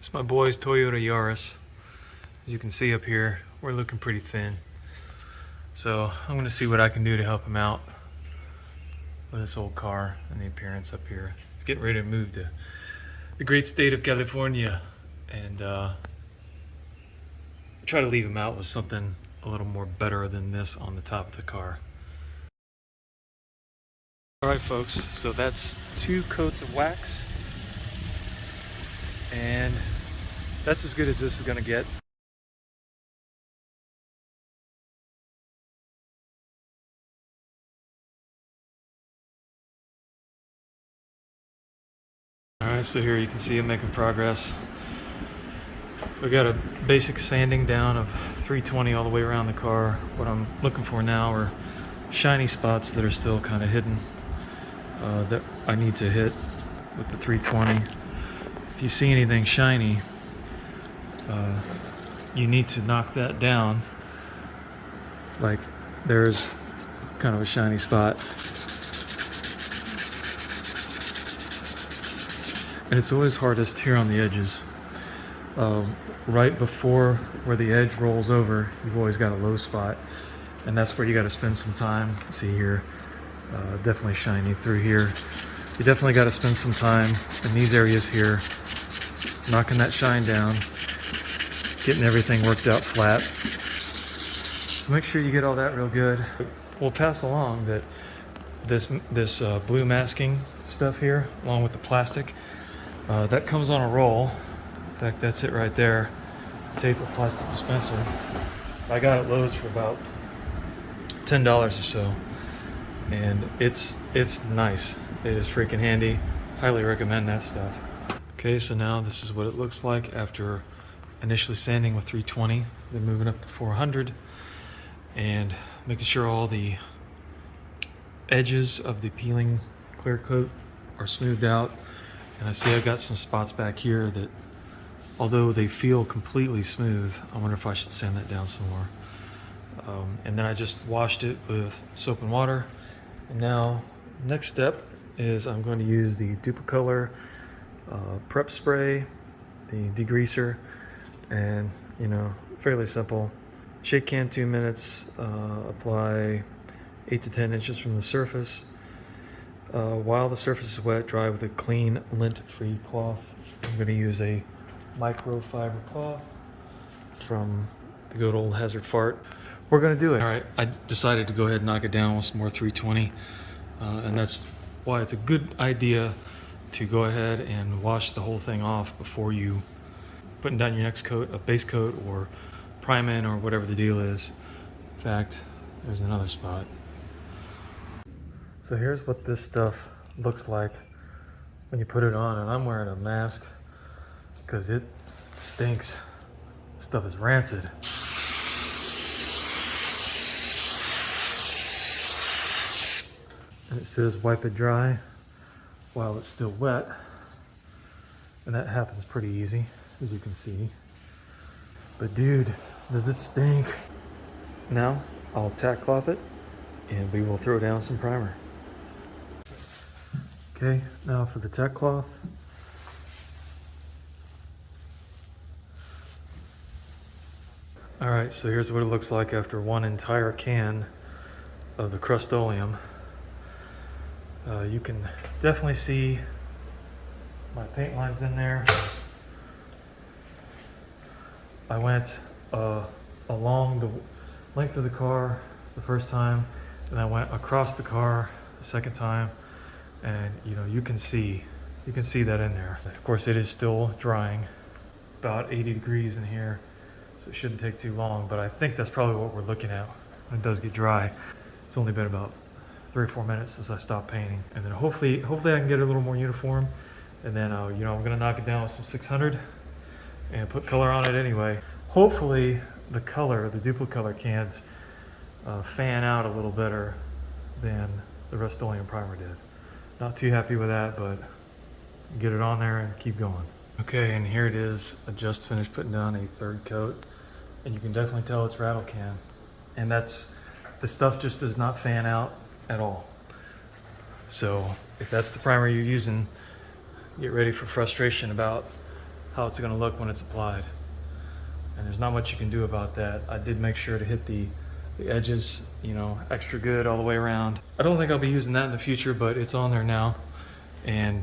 It's my boy's Toyota Yaris. As you can see up here, we're looking pretty thin. So I'm gonna see what I can do to help him out with this old car and the appearance up here. He's getting ready to move to the great state of California, and try to leave him out with something a little more better than this on the top of the car. All right, folks, so that's 2 coats of wax, and that's as good as this is gonna get. All right, so here you can see him making progress. We got a basic sanding down of 320 all the way around the car. What I'm looking for now are shiny spots that are still kind of hidden that I need to hit with the 320. If you see anything shiny, you need to knock that down. Like there's kind of a shiny spot. And it's always hardest here on the edges. Right before where the edge rolls over, you've always got a low spot. And that's where you got to spend some time. See here, definitely shiny through here. You definitely got to spend some time in these areas here, knocking that shine down, getting everything worked out flat. So make sure you get all that real good. We'll pass along that this blue masking stuff here, along with the plastic, that comes on a roll. In fact, that's it right there. Tape of plastic dispenser. I got it at Lowe's for about $10 or so, and it's nice. It is freaking handy. Highly recommend that stuff. Okay, so now this is what it looks like after initially sanding with 320, then moving up to 400, and making sure all the edges of the peeling clear coat are smoothed out. And I see I've got some spots back here that, although they feel completely smooth, I wonder if I should sand that down some more. And then I just washed it with soap and water. And now, next step is I'm going to use the Duplicolor prep spray, the degreaser, and fairly simple. Shake can 2 minutes, apply 8 to 10 inches from the surface. While the surface is wet, dry with a clean, lint-free cloth. I'm going to use a microfiber cloth from the good old Hazard Fart. We're going to do it. All right, I decided to go ahead and knock it down with some more 320, and that's why it's a good idea to go ahead and wash the whole thing off before you putting down your next coat, a base coat or prime-in or whatever the deal is. In fact, there's another spot. So here's what this stuff looks like when you put it on, and I'm wearing a mask because it stinks. This stuff is rancid. And it says wipe it dry while it's still wet, and that happens pretty easy, as you can see. But dude, does it stink. Now I'll tack cloth it and we will throw down some primer. Okay, now for the tack cloth. All right, so here's what it looks like after one entire can of the Rustoleum. You can definitely see my paint lines in there. I went along the length of the car the first time, and I went across the car the second time, and you can see that in there. Of course, it is still drying, about 80 degrees in here, so it shouldn't take too long, but I think that's probably what we're looking at when it does get dry. It's only been about 3 or 4 minutes since I stopped painting, and then hopefully I can get it a little more uniform, and then I'm gonna knock it down with some 600 and put color on it anyway. Hopefully the Duplicolor cans fan out a little better than the Rustoleum primer did. Not too happy with that, but get it on there and keep going. Okay, and here it is. I just finished putting down a 3rd coat, and you can definitely tell it's rattle can. And the stuff just does not fan out at all. So if that's the primer you're using, get ready for frustration about how it's gonna look when it's applied. And there's not much you can do about that. I did make sure to hit the edges, you know, extra good all the way around. I don't think I'll be using that in the future, but it's on there now. And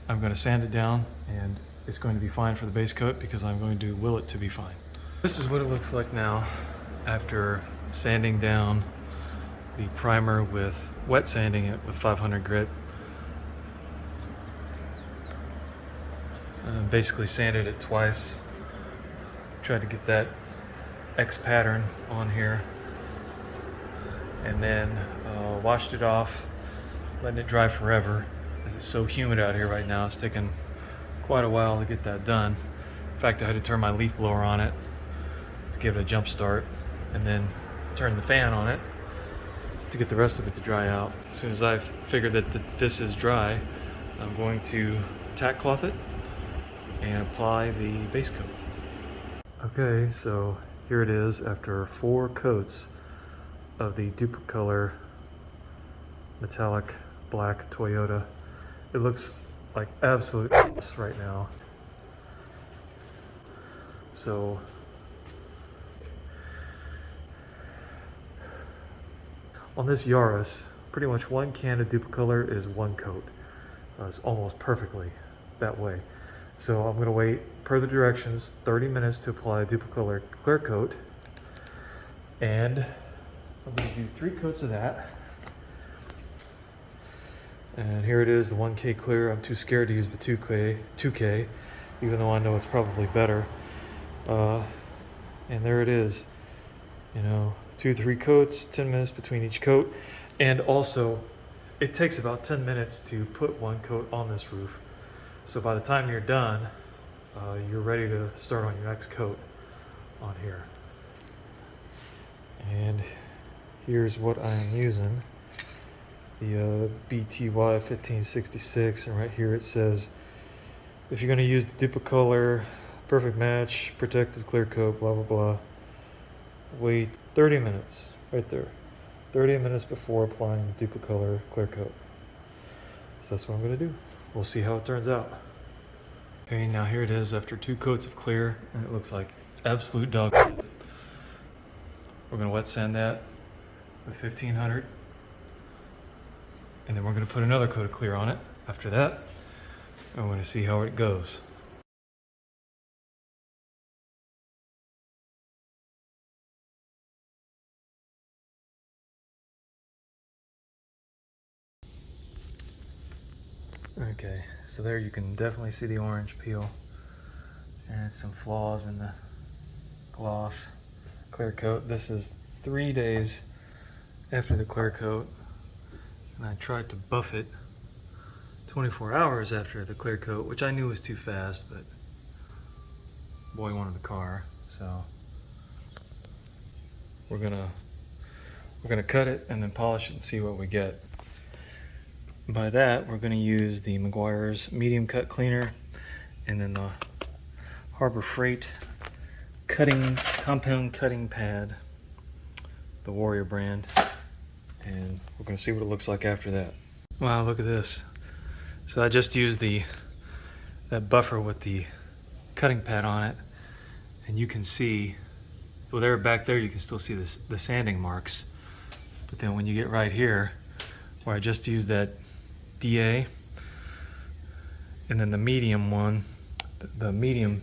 I'm gonna sand it down, and it's going to be fine for the base coat because I'm going to will it to be fine. This is what it looks like now after sanding down the primer with wet sanding it with 500 grit. Basically sanded it twice. Tried to get that X pattern on here, and then washed it off, letting it dry forever as it's so humid out here right now. It's taken quite a while to get that done. In fact, I had to turn my leaf blower on it to give it a jump start, and then turn the fan on it to get the rest of it to dry out. As soon as I've figured that this is dry, I'm going to tack cloth it and apply the base coat. Okay, so here it is after 4 coats of the Duplicolor metallic black Toyota. It looks like absolute right now. So on this Yaris, pretty much 1 can of Duplicolor is 1 coat. It's almost perfectly that way. So I'm gonna wait, per the directions, 30 minutes to apply Duplicolor clear coat. And I'm gonna do 3 coats of that. And here it is, the 1K clear. I'm too scared to use the 2K, even though I know it's probably better. And there it is. You know, 2-3 coats, 10 minutes between each coat. And also, it takes about 10 minutes to put 1 coat on this roof. So by the time you're done, you're ready to start on your next coat on here. And here's what I am using. The BTY 1566, and right here it says, if you're going to use the Duplicolor perfect match, protective clear coat, blah blah blah, wait 30 minutes, right there. 30 minutes before applying the Duplicolor clear coat. So that's what I'm going to do. We'll see how it turns out. Okay, now here it is after 2 coats of clear, and it looks like absolute dog shit. We're going to wet sand that with 1500, and then we're going to put another coat of clear on it after that. I'm going to see how it goes. Okay, so there you can definitely see the orange peel and some flaws in the gloss clear coat. This is 3 days after the clear coat, and I tried to buff it 24 hours after the clear coat, which I knew was too fast, but boy wanted the car, so we're gonna cut it and then polish it and see what we get. By that, we're going to use the Meguiar's medium cut cleaner, and then the Harbor Freight compound cutting pad, the Warrior brand, and we're going to see what it looks like after that. Wow, look at this. So I just used that buffer with the cutting pad on it, and you can see, well, there back there you can still see the sanding marks, but then when you get right here where I just used that DA, and then the medium one, the medium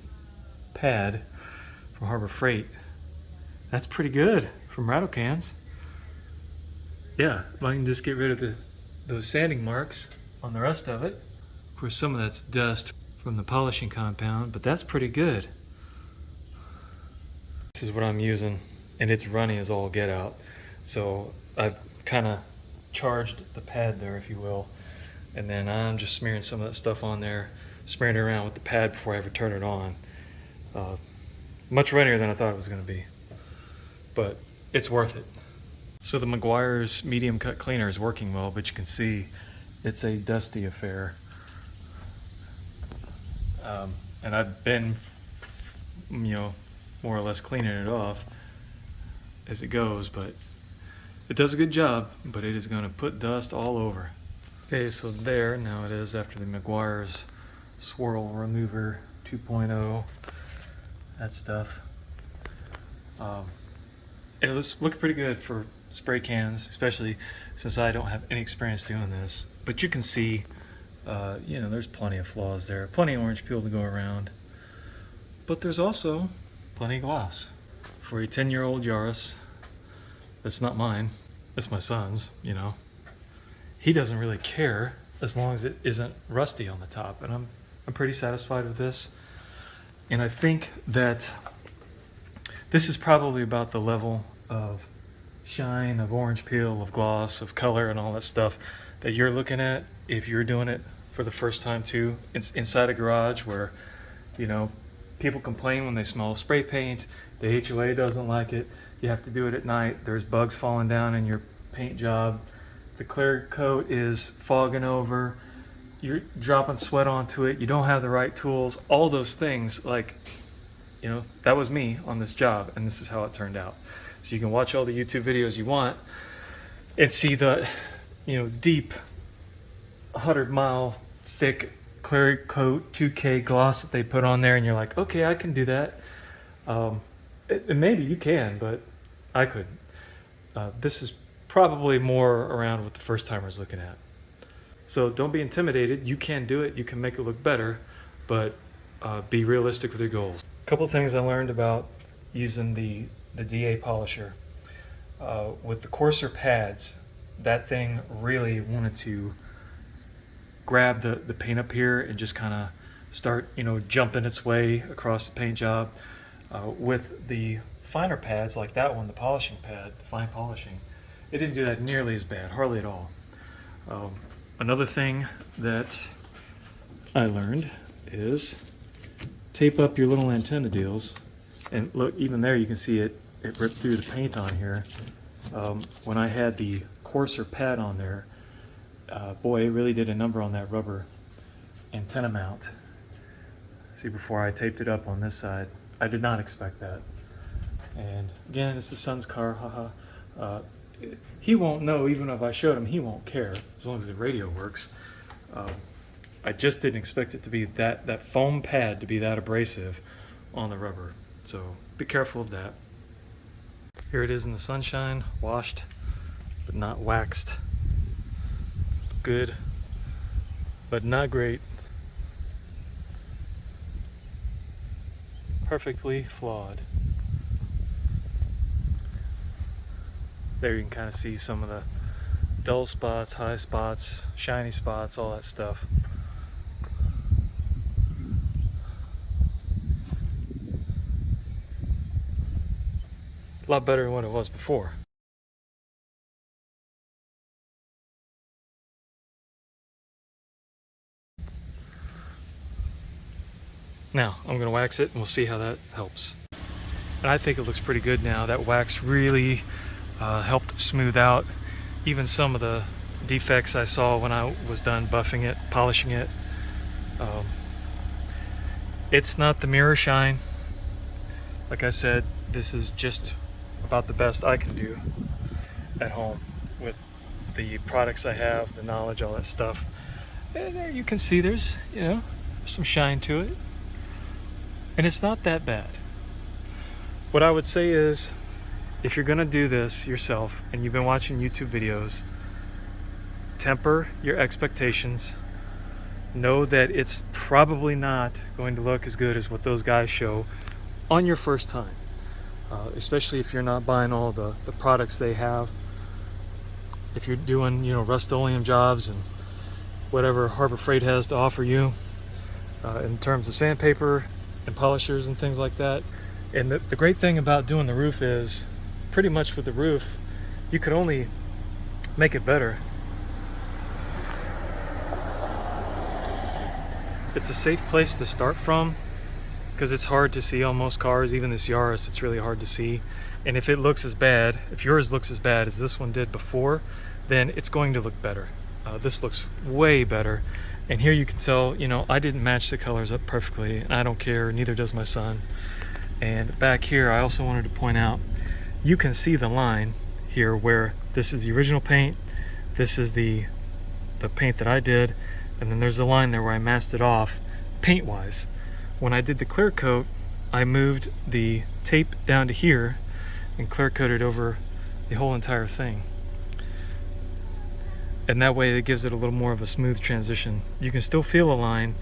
pad from Harbor Freight, that's pretty good from rattle cans. Yeah, if I can just get rid of those sanding marks on the rest of it. Of course, some of that's dust from the polishing compound, but that's pretty good. This is what I'm using, and it's runny as all get out. So I've kind of charged the pad there, if you will, and then I'm just smearing some of that stuff on there, smearing it around with the pad before I ever turn it on. Much runnier than I thought it was going to be, but it's worth it. So the Meguiar's medium cut cleaner is working well, but you can see it's a dusty affair. And I've been, more or less cleaning it off as it goes, but it does a good job, but it is going to put dust all over. Okay, so now it is after the Meguiar's swirl remover 2.0, that stuff. It looks pretty good for spray cans, especially since I don't have any experience doing this. But you can see, you know, there's plenty of flaws there, plenty of orange peel to go around. But there's also plenty of gloss. For a 10-year-old Yaris, that's not mine, that's my son's, you know. He doesn't really care as long as it isn't rusty on the top, and I'm pretty satisfied with this. And I think that this is probably about the level of shine, of orange peel, of gloss, of color, and all that stuff that you're looking at if you're doing it for the first time too. It's inside a garage where, you know, people complain when they smell spray paint, the HOA doesn't like it, you have to do it at night, there's bugs falling down in your paint job, the clear coat is fogging over, you're dropping sweat onto it, you don't have the right tools, all those things. Like, you know, that was me on this job, and this is how it turned out. So you can watch all the YouTube videos you want and see the, you know, deep 100-mile thick clear coat 2K gloss that they put on there, and you're like, okay, I can do that. Maybe you can, but I couldn't. This is probably more around what the first timer's looking at. So don't be intimidated. You can do it. You can make it look better, but be realistic with your goals. A couple things I learned about using the DA polisher. With the coarser pads, that thing really wanted to grab the paint up here and just kind of start, you know, jumping its way across the paint job. With the finer pads like that one, the polishing pad, the fine polishing, it didn't do that nearly as bad, hardly at all. Another thing that I learned is tape up your little antenna deals. And look, even there you can see it ripped through the paint on here. When I had the coarser pad on there, boy, it really did a number on that rubber antenna mount. See, before I taped it up on this side, I did not expect that. And again, it's the son's car, haha. He won't know, even if I showed him, he won't care, as long as the radio works. I just didn't expect it to be that foam pad to be that abrasive on the rubber. So be careful of that. Here it is in the sunshine, washed, but not waxed. Good, but not great. Perfectly flawed. There you can kind of see some of the dull spots, high spots, shiny spots, all that stuff. A lot better than what it was before. Now, I'm going to wax it and we'll see how that helps. And I think it looks pretty good now. That wax really helped smooth out even some of the defects I saw when I was done buffing it, polishing it. It's not the mirror shine. Like I said, this is just about the best I can do at home with the products I have, the knowledge, all that stuff. And there you can see there's, you know, some shine to it. And it's not that bad. What I would say is, if you're gonna do this yourself and you've been watching YouTube videos, temper your expectations. Know that it's probably not going to look as good as what those guys show on your first time. Especially if you're not buying all the products they have. If you're doing, you know, Rustoleum jobs and whatever Harbor Freight has to offer you in terms of sandpaper and polishers and things like that. And the great thing about doing the roof is, pretty much with the roof, you could only make it better. It's a safe place to start from, because it's hard to see on most cars, even this Yaris, it's really hard to see. And if it looks as bad, if yours looks as bad as this one did before, then it's going to look better. This looks way better. And here you can tell, you know, I didn't match the colors up perfectly. I don't care, neither does my son. And back here, I also wanted to point out, you can see the line here where this is the original paint, this is the paint that I did, and then there's a line there where I masked it off paint-wise. When I did the clear coat, I moved the tape down to here and clear coated over the whole entire thing. And that way it gives it a little more of a smooth transition. You can still feel a line,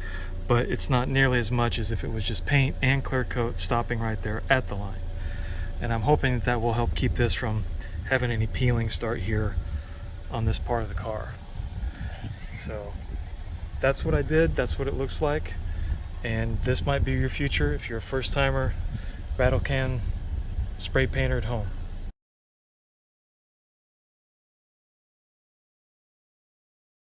but it's not nearly as much as if it was just paint and clear coat stopping right there at the line. And I'm hoping that that will help keep this from having any peeling start here on this part of the car. So that's what I did, that's what it looks like. And this might be your future if you're a first timer rattle can spray painter at home.